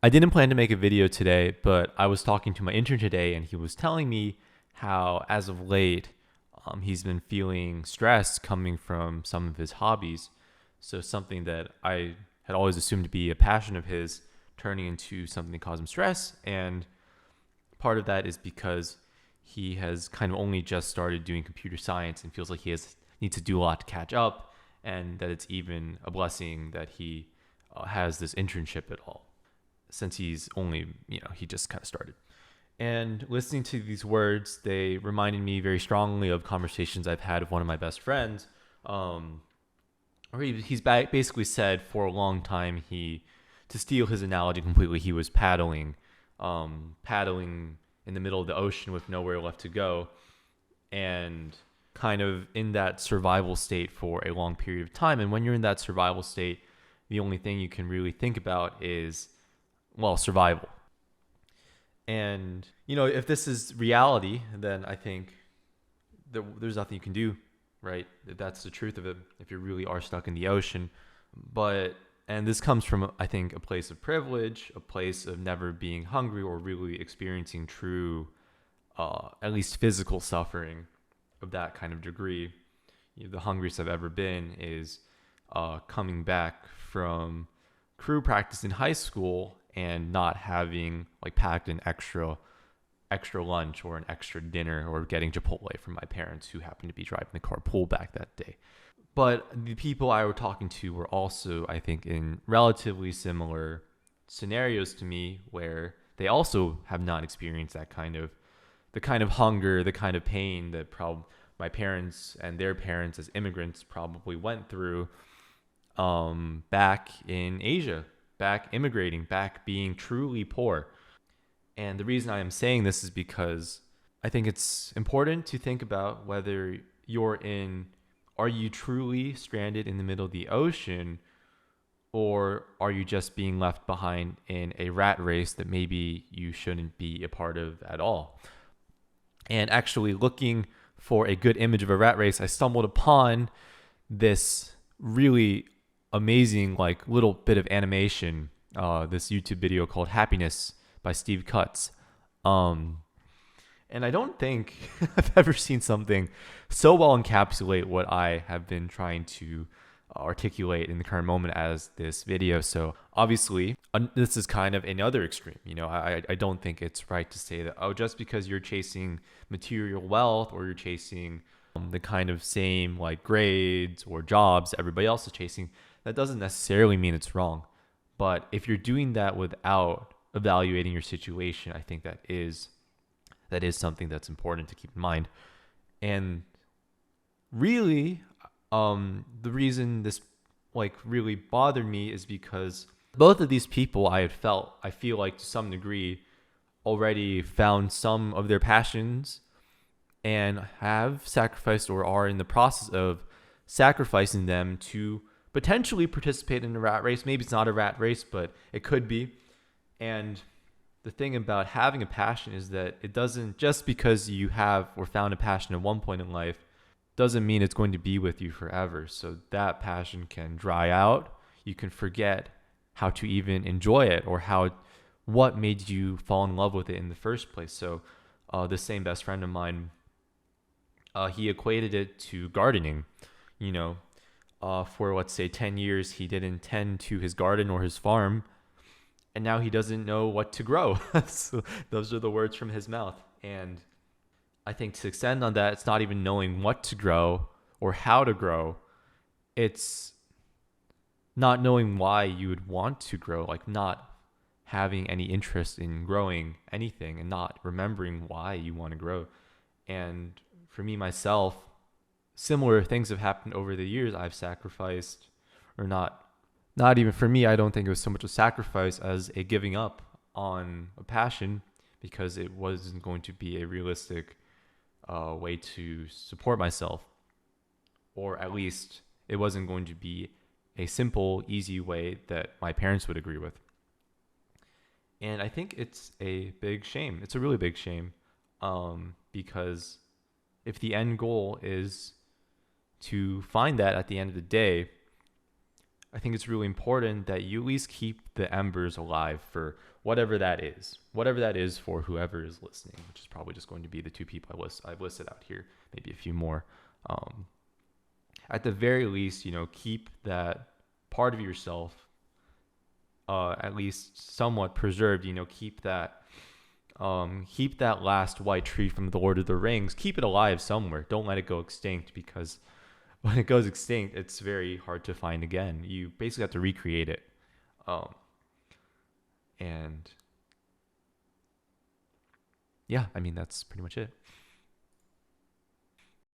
I didn't plan to make a video today, but I was talking to my intern today and he was telling me how, as of late, he's been feeling stress coming from some of his hobbies. So, something that I had always assumed to be a passion of his turning into something that caused him stress. And part of that is because he has kind of only just started doing computer science and feels like needs to do a lot to catch up, and that it's even a blessing that he has this internship at all, since he's only, he just kind of started. And listening to these words, they reminded me very strongly of conversations I've had with one of my best friends. Where he's basically said for a long time, to steal his analogy completely, he was paddling in the middle of the ocean with nowhere left to go, and kind of in that survival state for a long period of time. And when you're in that survival state, the only thing you can really think about is, well, survival. And, if this is reality, then I think there's nothing you can do, right? If that's the truth of it, if you really are stuck in the ocean. And this comes from, I think, a place of privilege, a place of never being hungry or really experiencing true, at least physical suffering of that kind of degree. The hungriest I've ever been is coming back from crew practice in high school and not having packed an extra lunch or an extra dinner, or getting Chipotle from my parents who happened to be driving the carpool back that day. But the people I were talking to were also, I think, in relatively similar scenarios to me, where they also have not experienced the kind of hunger, the kind of pain that my parents and their parents as immigrants probably went through back in Asia, back immigrating, back being truly poor. And the reason I am saying this is because I think it's important to think about whether are you truly stranded in the middle of the ocean, or are you just being left behind in a rat race that maybe you shouldn't be a part of at all? And actually, looking for a good image of a rat race, I stumbled upon this really amazing little bit of animation, this YouTube video called Happiness by Steve Cutts. And I don't think I've ever seen something so well encapsulate what I have been trying to articulate in the current moment as this video. So obviously, this is kind of another extreme. I don't think it's right to say that, just because you're chasing material wealth, or you're chasing the kind of same grades or jobs everybody else is chasing, that doesn't necessarily mean it's wrong. But if you're doing that without evaluating your situation, I think that is something that's important to keep in mind. And really, the reason this really bothered me is because both of these people I feel like to some degree already found some of their passions and have sacrificed or are in the process of sacrificing them to potentially participate in a rat race. Maybe it's not a rat race, but it could be. And the thing about having a passion is that it doesn't, just because you have or found a passion at one point in life, doesn't mean it's going to be with you forever. So that passion can dry out. You can forget how to even enjoy it, or what made you fall in love with it in the first place. So the same best friend of mine, he equated it to gardening. For let's say 10 years, he didn't tend to his garden or his farm, and now he doesn't know what to grow. So those are the words from his mouth. And I think to extend on that, it's not even knowing what to grow or how to grow. It's not knowing why you would want to grow, not having any interest in growing anything and not remembering why you want to grow. And for me, myself, similar things have happened over the years. I've sacrificed, or not even for me, I don't think it was so much a sacrifice as a giving up on a passion, because it wasn't going to be a realistic way to support myself, or at least it wasn't going to be a simple, easy way that my parents would agree with. And I think it's a big shame. It's a really big shame, because if the end goal is to find that at the end of the day, I think it's really important that you at least keep the embers alive for whatever that is for whoever is listening, which is probably just going to be the two people I've listed out here, maybe a few more. Um, at the very least, keep that part of yourself at least somewhat preserved. Keep that last white tree from the Lord of the Rings. Keep it alive somewhere. Don't let it go extinct, because when it goes extinct, it's very hard to find again. You basically have to recreate it. And yeah, I mean, that's pretty much it.